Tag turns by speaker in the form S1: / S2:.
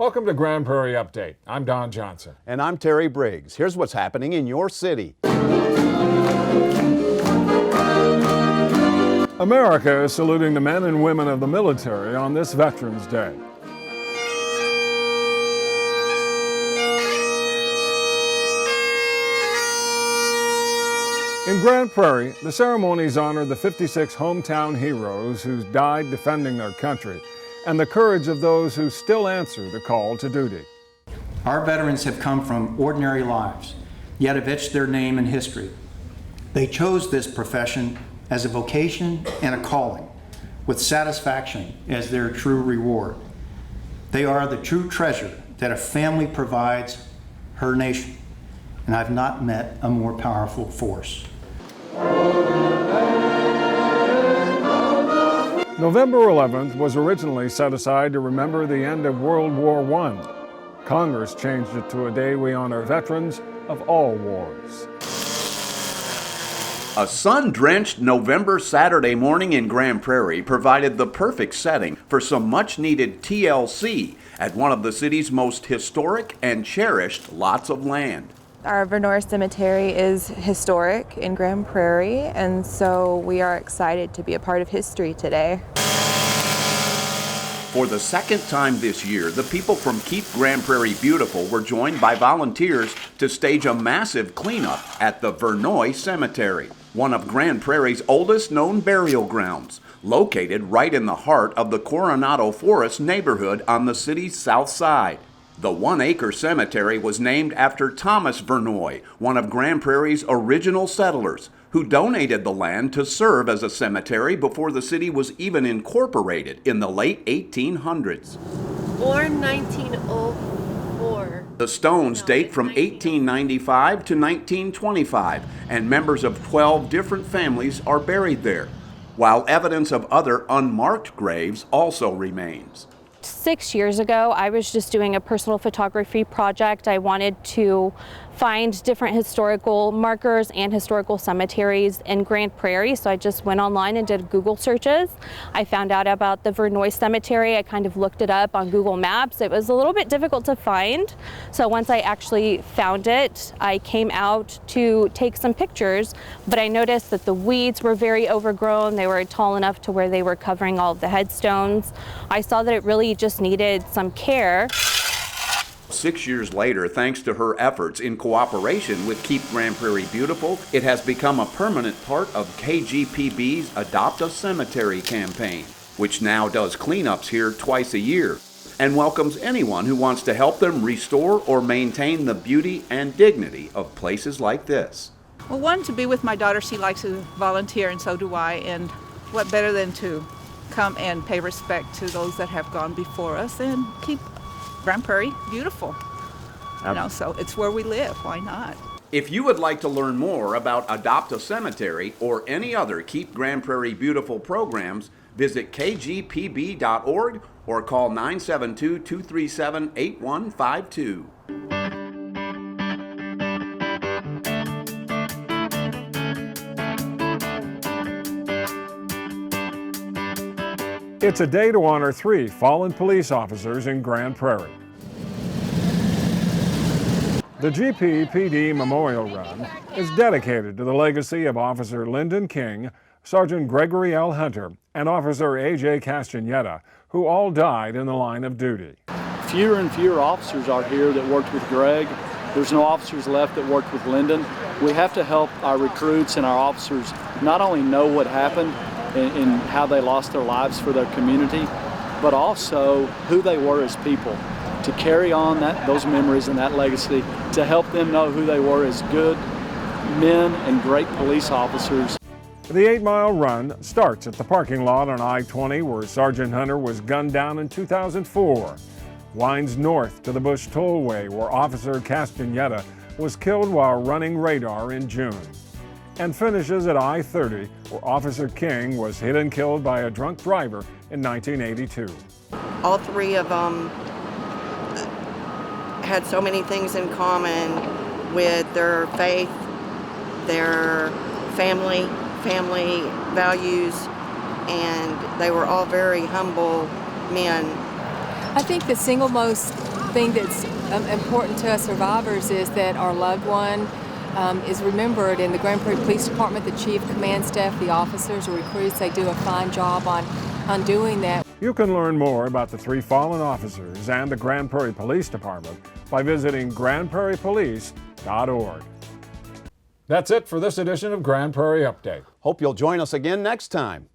S1: Welcome to Grand Prairie Update. I'm Don Johnson.
S2: And I'm Terry Briggs. Here's what's happening in your city.
S1: America is saluting the men and women of the military on this Veterans Day. In Grand Prairie, the ceremonies honor the 56 hometown heroes who died defending their country and the courage of those who still answer the call to duty.
S3: Our veterans have come from ordinary lives, yet have etched their name in history. They chose this profession as a vocation and a calling, with satisfaction as their true reward. They are the true treasure that a family provides her nation, and I've not met a more powerful force.
S1: November 11th was originally set aside to remember the end of World War I. Congress changed it to a day we honor veterans of all wars.
S4: A sun-drenched November Saturday morning in Grand Prairie provided the perfect setting for some much-needed TLC at one of the city's most historic and cherished lots of land.
S5: Our Vernoy Cemetery is historic in Grand Prairie, and so we are excited to be a part of history today.
S4: For the second time this year, the people from Keep Grand Prairie Beautiful were joined by volunteers to stage a massive cleanup at the Vernoy Cemetery, one of Grand Prairie's oldest known burial grounds, located right in the heart of the Coronado Forest neighborhood on the city's south side. The 1-acre cemetery was named after Thomas Vernoy, one of Grand Prairie's original settlers, who donated the land to serve as a cemetery before the city was even incorporated in the late 1800s.
S6: Born 1904.
S4: The stones date from 1895 to 1925, and members of 12 different families are buried there, while evidence of other unmarked graves also remains.
S7: 6 years ago, I was just doing a personal photography project. I wanted to find different historical markers and historical cemeteries in Grand Prairie, so I just went online and did Google searches. I found out about the Vernoy Cemetery. I kind of looked it up on Google Maps. It was a little bit difficult to find, so once I actually found it, I came out to take some pictures, but I noticed that the weeds were very overgrown. They were tall enough to where they were covering all of the headstones. I saw that it really just needed some care.
S4: 6 years later, thanks to her efforts in cooperation with Keep Grand Prairie Beautiful, it has become a permanent part of KGPB's Adopt a Cemetery campaign, which now does cleanups here twice a year and welcomes anyone who wants to help them restore or maintain the beauty and dignity of places like this.
S8: Well, one, to be with my daughter. She likes to volunteer, and so do I, and what better than to come and pay respect to those that have gone before us and keep Grand Prairie beautiful. You know, so it's where we live. Why not?
S4: If you would like to learn more about Adopt a Cemetery or any other Keep Grand Prairie Beautiful programs, visit kgpb.org or call 972-237-8152.
S1: It's a day to honor 3 fallen police officers in Grand Prairie. The GPTV Memorial Run is dedicated to the legacy of Officer Lyndon King, Sergeant Gregory L. Hunter, and Officer A.J. Castaneda, who all died in the line of duty.
S9: Fewer and fewer officers are here that worked with Greg. There's no officers left that worked with Lyndon. We have to help our recruits and our officers not only know what happened and how they lost their lives for their community, but also who they were as people, to carry on those memories and that legacy, to help them know who they were as good men and great police officers.
S1: The 8-mile run starts at the parking lot on I-20 where Sergeant Hunter was gunned down in 2004, winds north to the Bush Tollway where Officer Castaneda was killed while running radar in June, and finishes at I-30 where Officer King was hit and killed by a drunk driver in 1982.
S10: All 3 of them had so many things in common with their faith, their family values, and they were all very humble men.
S11: I think the single most thing that's important to us survivors is that our loved one is remembered. In the Grand Prairie Police Department, the chief, command staff, the officers, the recruits, they do a fine job on doing that.
S1: You can learn more about the 3 fallen officers and the Grand Prairie Police Department by visiting grandprairiepolice.org. That's it for this edition of Grand Prairie Update.
S2: Hope you'll join us again next time.